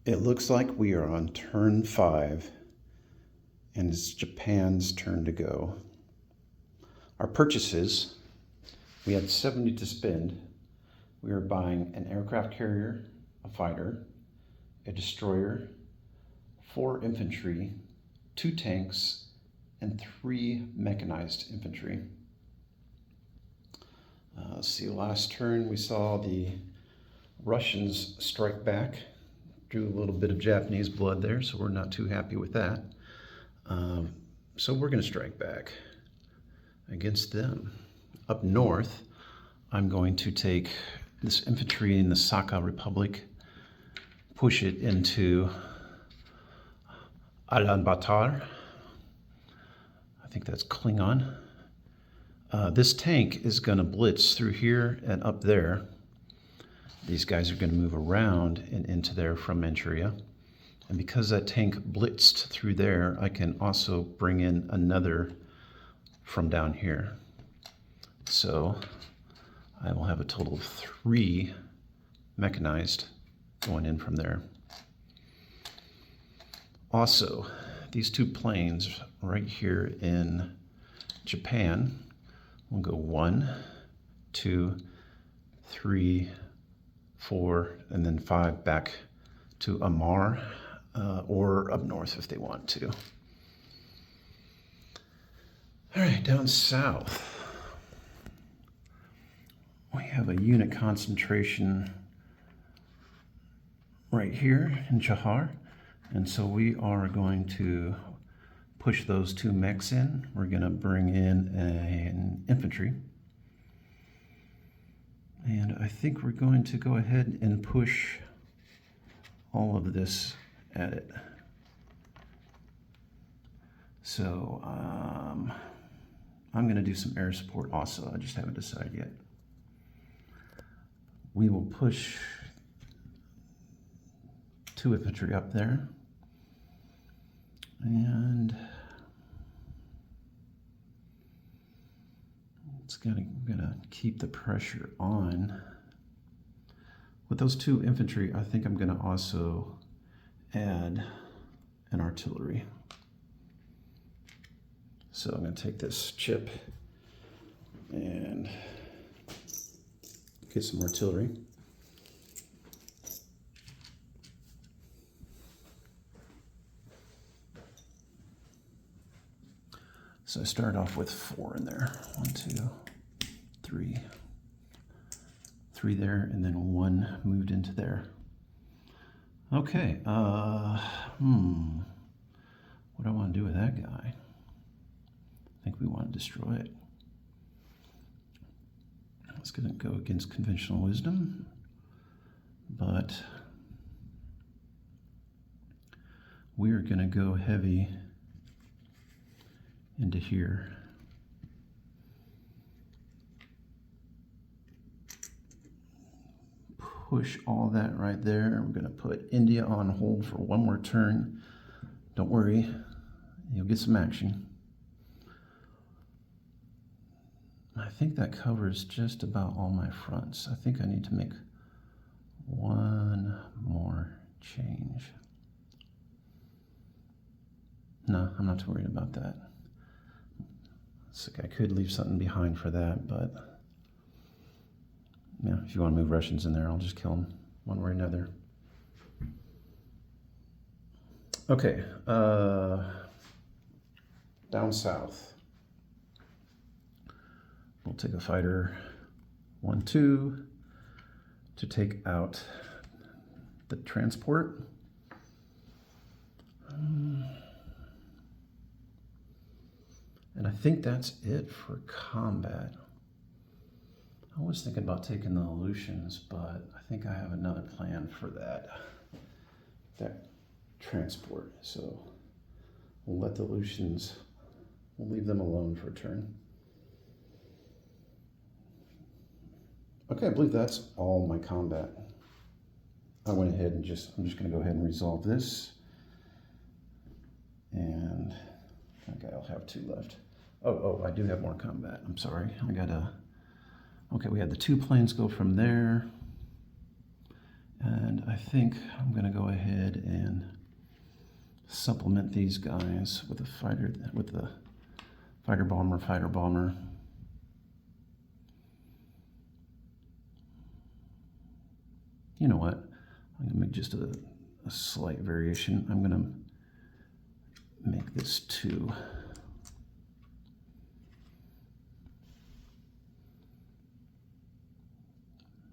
It looks like we are on turn 5, and it's Japan's turn to go. Our purchases, we had 70 to spend. We are buying an aircraft carrier, a fighter, a destroyer, 4 infantry, 2 tanks, and 3 mechanized infantry. Let's see, last turn we saw the Russians strike back. Drew a little bit of Japanese blood there, so we're not too happy with that. So we're going to strike back against them. Up north, I'm going to take this infantry in the Sakha Republic, push it into Ulaanbaatar. I think that's Klingon. This tank is going to blitz through here and up there. These guys are going to move around and into there from Manchuria. And because that tank blitzed through there, I can also bring in another from down here. So I will have a total of 3 mechanized going in from there. Also, these 2 planes right here in Japan will go 1, 2, 3, 4, and then 5 back to Amar, or up north if they want to. All right, down south, we have a unit concentration right here in Chahar, and so we are going to push those 2 mechs in. We're going to bring in an infantry. And I think we're going to go ahead and push all of this at it. So I'm going to do some air support also. I just haven't decided yet. We will push 2 infantry up there. And it's gonna keep the pressure on. With those 2 infantry, I think I'm gonna also add an artillery. So I'm gonna take this chip and get some artillery. So I start off with 4 in there. 1, 2, 3. 3 there, and then 1 moved into there. Okay, what do I want to do with that guy? I think we want to destroy it. It's going to go against conventional wisdom, but we are going to go heavy into here. Push all that right there. We're going to put India on hold for 1 more turn. Don't worry, you'll get some action. I think that covers just about all my fronts. I think I need to make 1 more change. No, I'm not too worried about that. It's like I could leave something behind for that, but yeah, if you want to move Russians in there, I'll just kill them one way or another. Okay, down south, we'll take a fighter 1, 2 to take out the transport. And I think that's it for combat. I was thinking about taking the Aleutians, but I think I have another plan for that transport. So we'll let the Aleutians, we'll leave them alone for a turn. Okay, I believe that's all my combat. I went ahead and I'm just going to go ahead and resolve this. And okay, I'll have 2 left. Oh, I do have more combat. I'm sorry. Okay, we had the 2 planes go from there. And I think I'm going to go ahead and supplement these guys with the fighter bomber. You know what? I'm going to make just a slight variation. I'm going to make this 2.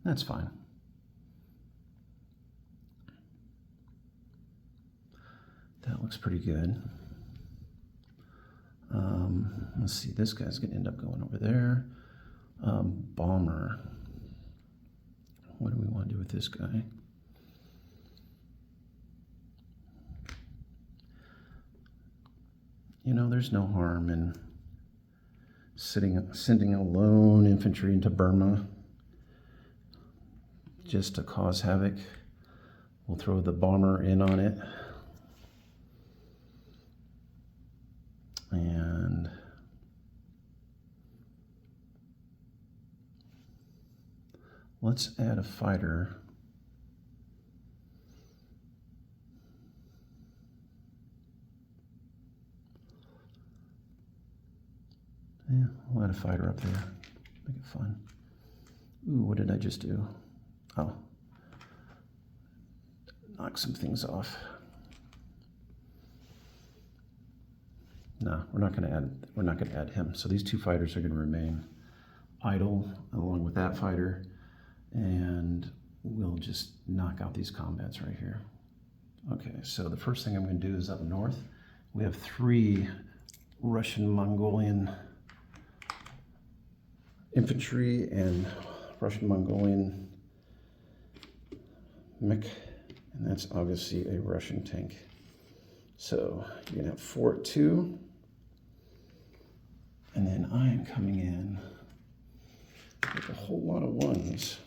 That's fine. That looks pretty good. Let's see, this guy's going to end up going over there. Bomber. What do we want to do with this guy? You know, there's no harm in sending a lone infantry into Burma just to cause havoc. We'll throw the bomber in on it. And let's add a fighter. Yeah, we'll add a fighter up there. Make it fun. Ooh, what did I just do? Oh, knock some things off. No, we're not going to add him. So these 2 fighters are going to remain idle along with that fighter, and we'll just knock out these combats right here. Okay, so the first thing I'm going to do is up north. We have 3 Russian Mongolian infantry and Russian Mongolian mech, and that's obviously a Russian tank. So you're going to have Fort 2. And then I am coming in with a whole lot of 1s.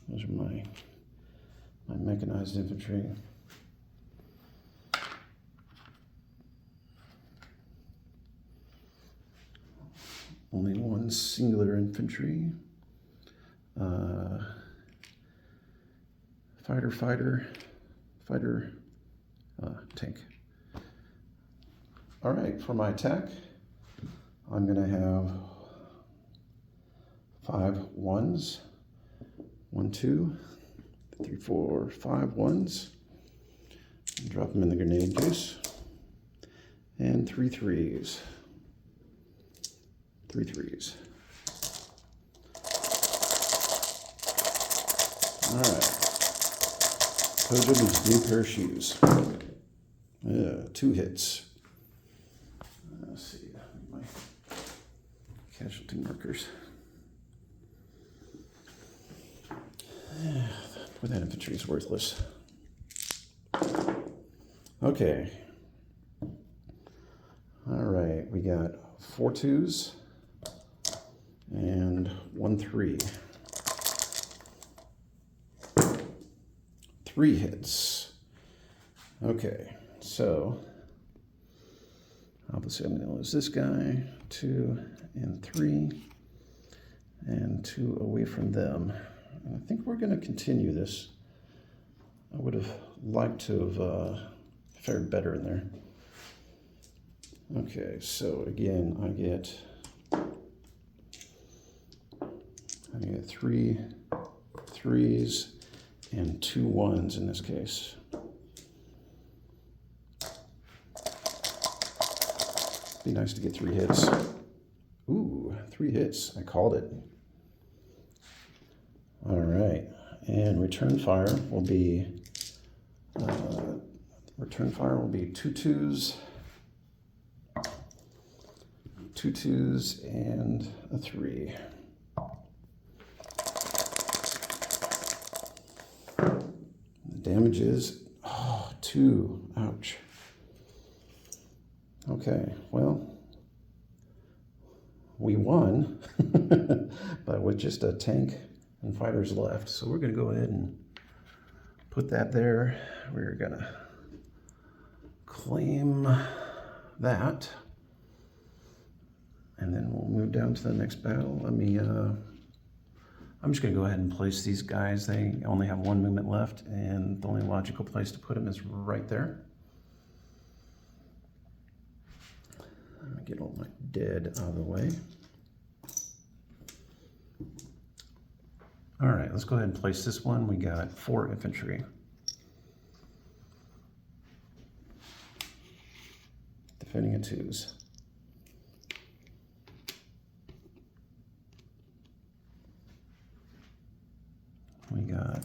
Those are my mechanized infantry. Only 1 singular infantry. Fighter, tank. All right, for my attack, I'm going to have 5 1s. 1, 2, 3, 4, 5 1s. Drop them in the grenade juice. And 3 3s. 3 3s. All right. Those are these new pair of shoes. 2 hits. Let's see, my casualty markers. Boy, that infantry is worthless. Okay. All right, we got 4 2s and 1 3. 3 hits. Okay, so obviously I'm going to lose this guy, 2 and 3, and 2 away from them. And I think we're going to continue this. I would have liked to have fared better in there. Okay, so again, I get 3 3s and 2 1s in this case. Be nice to get 3 hits. Ooh, 3 hits. I called it. All right, and return fire will be 2 2s, 2 2s, and a 3. The damage is 2. Ouch. Okay, well, we won, but with just a tank and fighters left. So we're going to go ahead and put that there. We're going to claim that, and then we'll move down to the next battle. Let me I'm just going to go ahead and place these guys. They only have one movement left, and the only logical place to put them is right there. Let me get all my dead out of the way. All right, let's go ahead and place this one. We got 4 infantry. Defending at 2s. We got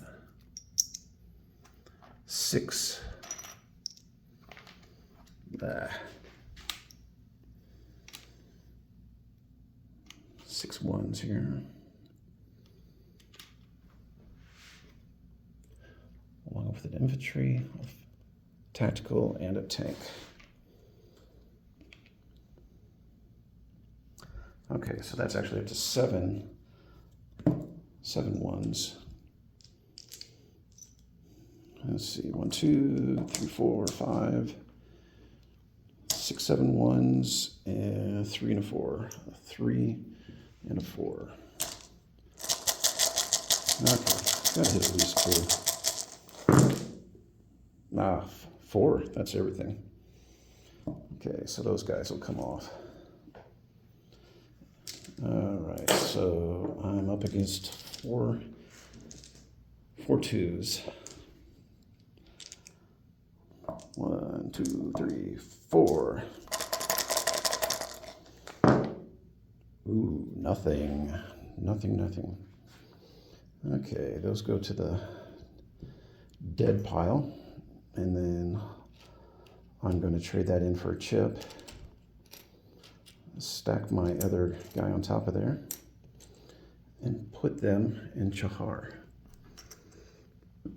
6. 6 ones here. Along with an infantry, tactical, and a tank. Okay, so that's actually up to 7 ones. Let's see, 1, 2, 3, 4, 5, 6, 7 ones, and 3 and a 4. A 3 and a 4. Okay, gotta hit at least 2. 4, that's everything. Okay, so those guys will come off. All right, so I'm up against 4 2s. 1, 2, 3, 4. Ooh, nothing. Nothing. Okay, those go to the dead pile. And then I'm going to trade that in for a chip. Stack my other guy on top of there. And put them in Chahar,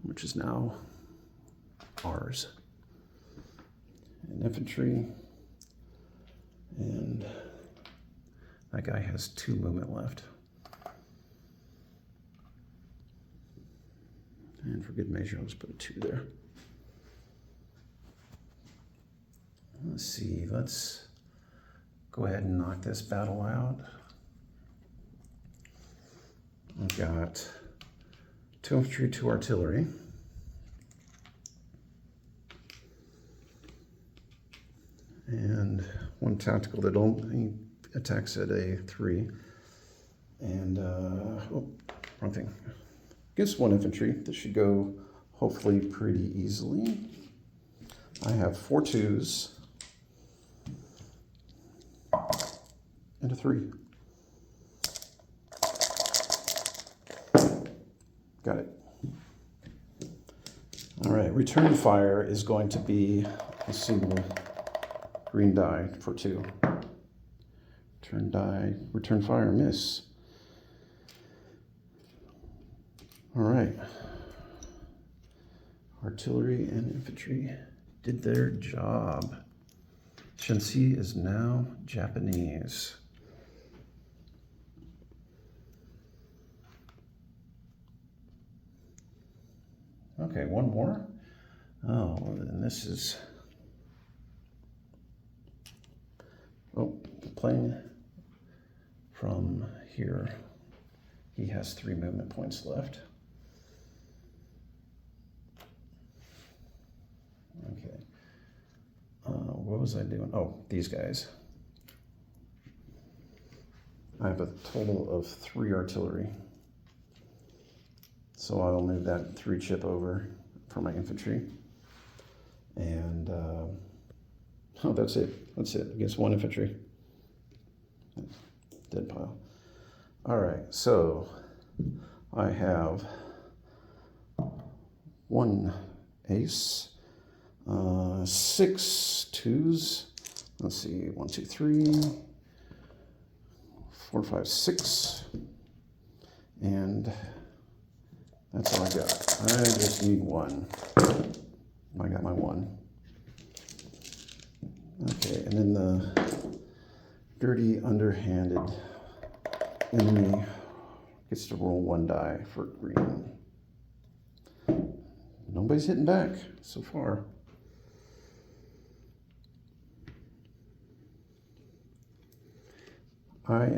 which is now ours. And infantry. And that guy has 2 movement left. And for good measure, I'll just put a 2 there. Let's see, let's go ahead and knock this battle out. I've got 2 infantry, 2 artillery. And 1 tactical that only attacks at a 3. And, wrong thing. Against 1 infantry, this should go hopefully pretty easily. I have 4 2s. And a 3. Got it. All right, return fire is going to be a single green die for 2. Return fire, miss. All right. Artillery and infantry did their job. Shanxi is now Japanese. Okay, one more. Oh, and this is... Oh, playing from here. He has 3 movement points left. Okay. What was I doing? Oh, these guys. I have a total of 3 artillery. So I'll move that 3 chip over for my infantry. And, oh, that's it. That's it. Against 1 infantry. Dead pile. All right, so I have 1 ace, 6 2s. Let's see, 1, 2, 3, 4, 5, 6, and that's all I got. I just need 1. I got my 1. Okay, and then the dirty, underhanded enemy gets to roll 1 die for green. Nobody's hitting back so far. I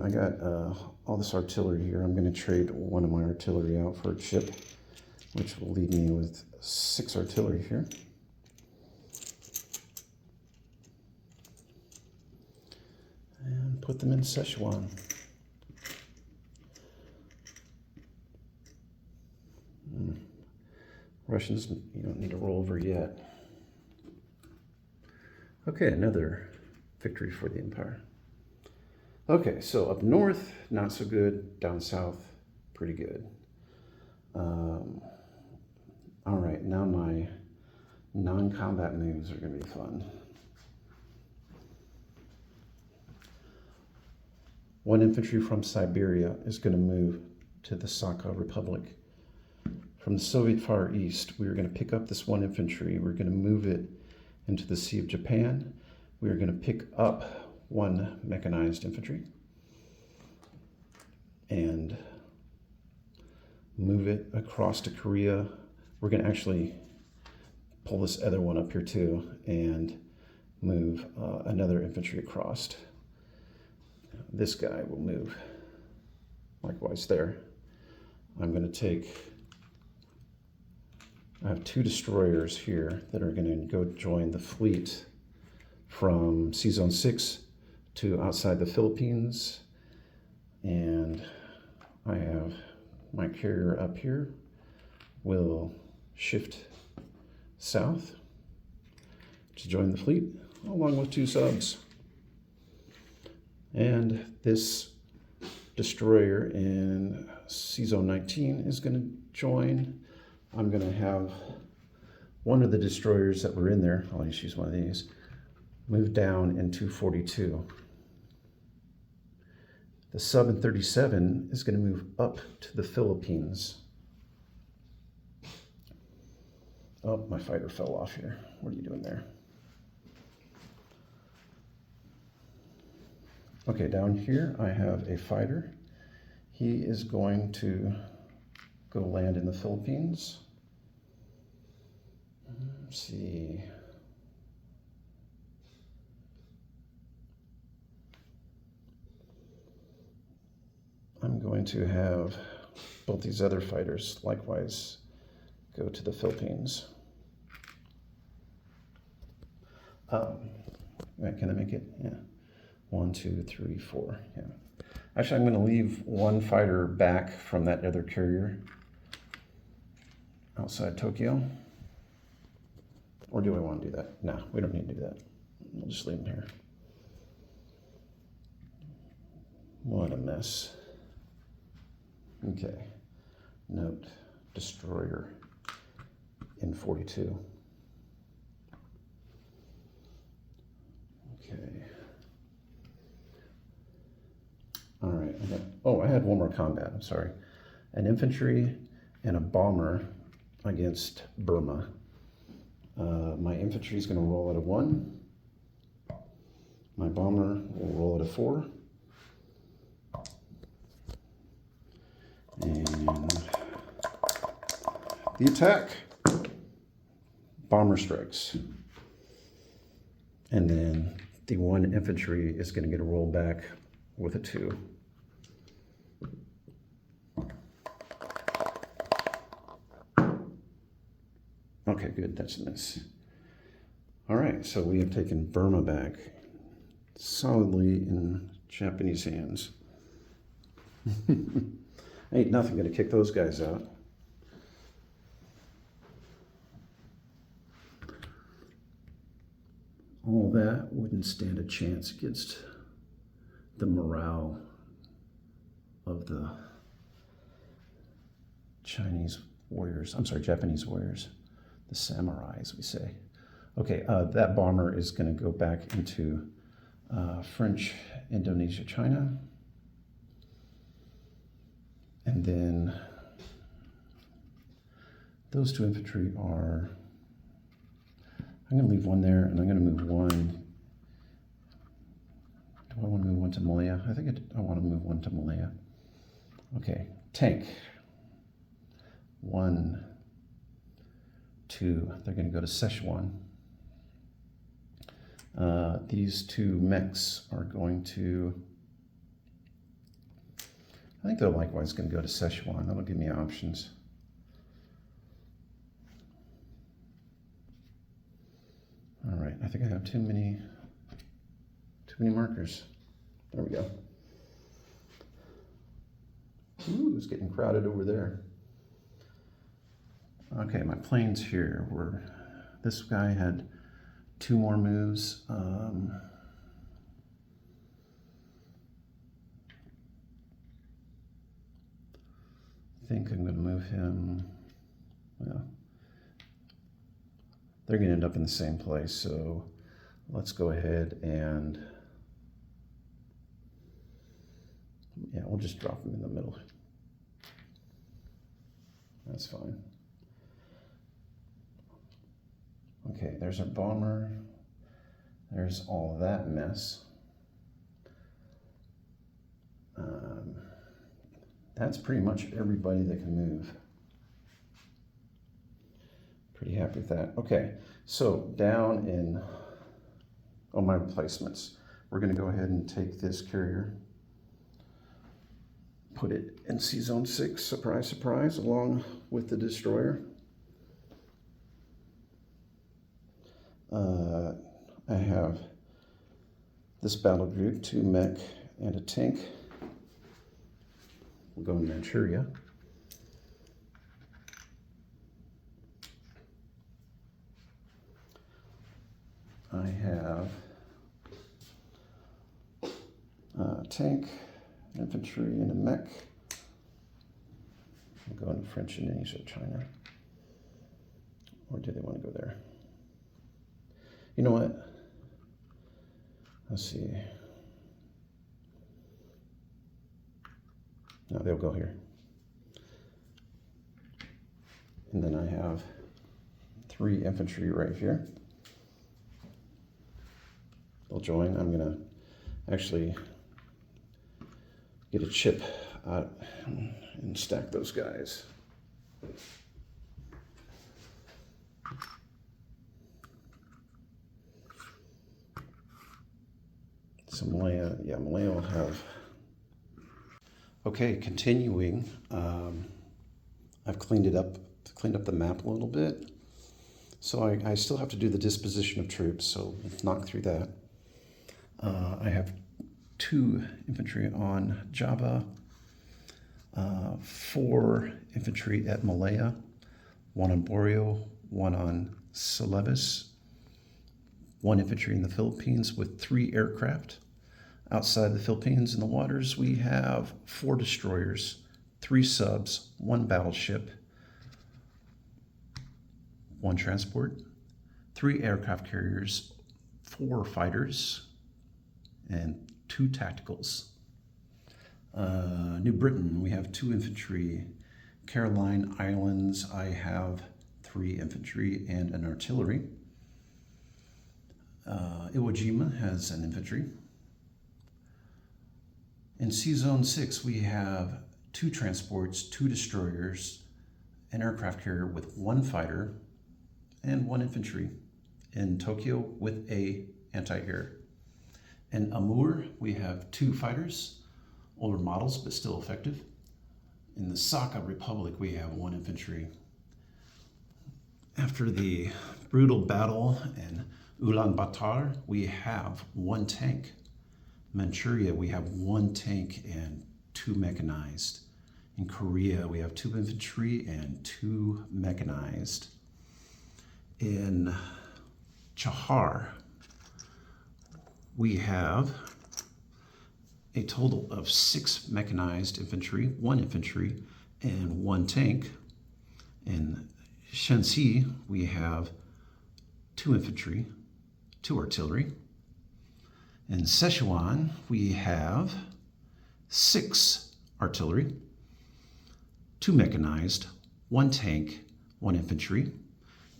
got all this artillery here. I'm gonna trade one of my artillery out for a chip, which will leave me with 6 artillery here. And put them in Szechuan. Russians, you don't need to roll over yet. Okay, another victory for the Empire. Okay, so up north, not so good. Down south, pretty good. All right, now my non-combat moves are going to be fun. 1 infantry from Siberia is going to move to the Sakha Republic. From the Soviet Far East, we are going to pick up this 1 infantry. We're going to move it into the Sea of Japan. We are going to pick up 1 mechanized infantry and move it across to Korea. We're going to actually pull this other one up here too and move another infantry across. This guy will move likewise there. I'm going to take, I have 2 destroyers here that are going to go join the fleet from Sea Zone 6 to outside the Philippines. And I have my carrier up here will shift south to join the fleet along with 2 subs. And this destroyer in Sea Zone 19 is going to join. I'm going to have one of the destroyers that were in there, I'll just use one of these, move down in 242. The sub in 37 is going to move up to the Philippines. Oh, my fighter fell off here. What are you doing there? Okay, down here I have a fighter. He is going to go land in the Philippines. Let's see. I'm going to have both these other fighters likewise go to the Philippines. Wait, can I make it? Yeah. 1, 2, 3, 4. Yeah. Actually, I'm going to leave 1 fighter back from that other carrier outside Tokyo. Or do I want to do that? No, we don't need to do that. We'll just leave them here. What a mess. Okay. Note, destroyer in 42. Okay. All right. I had one more combat. I'm sorry. An infantry and a bomber against Burma. My infantry is going to roll at a 1. My bomber will roll at a 4. And the attack. Bomber strikes. And then the 1 infantry is going to get a roll back with a 2. Okay, good, that's a miss. All right, so we have taken Burma back solidly in Japanese hands. Ain't nothing gonna kick those guys out. All that wouldn't stand a chance against the morale of the Japanese warriors, the samurais, we say. Okay, that bomber is going to go back into French Indonesia, China. And then those 2 infantry are, I'm going to leave 1 there, and I'm going to move 1. Do I want to move 1 to Malaya? I think I want to move 1 to Malaya. Okay, tank. 1, 2, they're going to go to Szechuan. These 2 mechs are going to think they're likewise going to go to Szechuan. That'll give me options. All right, I think I have too many markers. There we go. Ooh, it's getting crowded over there. Okay, my planes here were, this guy had 2 more moves. I think I'm going to move him, well, they're going to end up in the same place, so let's go ahead and, yeah, we'll just drop him in the middle. That's fine. Okay, there's our bomber. There's all of that mess. That's pretty much everybody that can move. Pretty happy with that. Okay, so down in, oh, my replacements. We're gonna go ahead and take this carrier, put it in Sea Zone 6, surprise, surprise, along with the destroyer. I have this battle group, 2 mech and a tank. We'll go in Manchuria. I have a tank, infantry, and a mech. We'll go into French Indonesia, China. Or do they want to go there? You know what? Let's see. No, they'll go here. And then I have 3 infantry right here. They'll join. I'm gonna actually get a chip out and stack those guys. So Malaya, yeah, Malaya will have. Okay, continuing. I've cleaned up the map a little bit. So I still have to do the disposition of troops, so let's knock through that. I have 2 infantry on Java, 4 infantry at Malaya, 1 on Borneo, 1 on Celebes, 1 infantry in the Philippines with 3 aircraft. Outside the Philippines in the waters, we have 4 destroyers, 3 subs, 1 battleship, 1 transport, 3 aircraft carriers, 4 fighters, and 2 tacticals. New Britain, we have 2 infantry. Caroline Islands, I have 3 infantry and an artillery. Iwo Jima has an infantry. In Sea Zone 6, we have 2 transports, 2 destroyers, an aircraft carrier with 1 fighter, and 1 infantry. In Tokyo with a anti-air. In Amur, we have 2 fighters, older models but still effective. In the Sakha Republic, we have 1 infantry. After the brutal battle in Ulaanbaatar, we have 1 tank. Manchuria, we have 1 tank and 2 mechanized. In Korea, we have 2 infantry and 2 mechanized. In Chahar, we have a total of 6 mechanized infantry, 1 infantry, and 1 tank. In Shanxi, we have 2 infantry, 2 artillery. In Szechuan, we have 6 artillery, 2 mechanized, 1 tank, 1 infantry.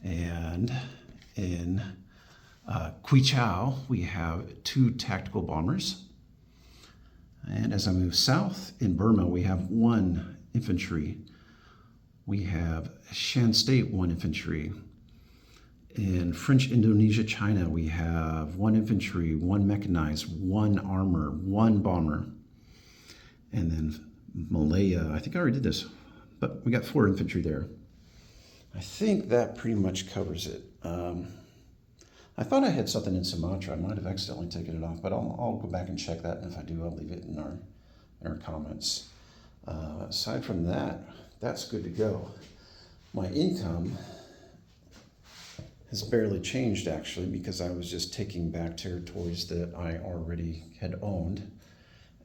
And in Quichao, we have 2 tactical bombers. And as I move south, in Burma, we have 1 infantry. We have Shan State, 1 infantry. In French Indonesia, China, we have 1 infantry, 1 mechanized, 1 armor, 1 bomber. And then Malaya. I think I already did this, but we got 4 infantry there. I think that pretty much covers it. I thought I had something in Sumatra. I might have accidentally taken it off, but I'll go back and check that, and if I do, I'll leave it in our comments. Aside from that, that's good to go. My income has barely changed, actually, because I was just taking back territories that I already had owned.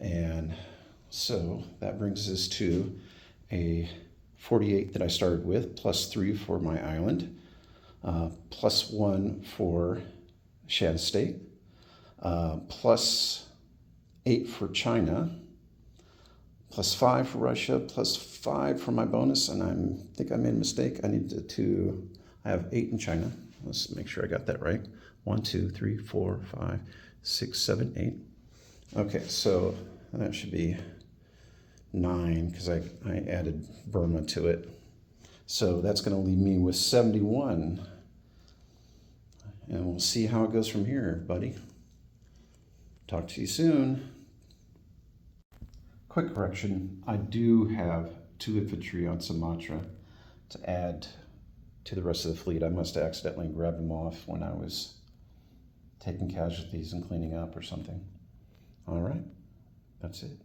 And so that brings us to a 48 that I started with, plus 3 for my island, plus 1 for Shan State, plus 8 for China, plus 5 for Russia, plus 5 for my bonus, and I think I made a mistake. I have 8 in China. Let's make sure I got that right. 1, 2, 3, 4, 5, 6, 7, 8. Okay, so that should be 9 because I added Burma to it. So that's going to leave me with 71. And we'll see how it goes from here, buddy. Talk to you soon. Quick correction, I do have 2 infantry on Sumatra to add to the rest of the fleet. I must have accidentally grabbed them off when I was taking casualties and cleaning up or something. All right, that's it.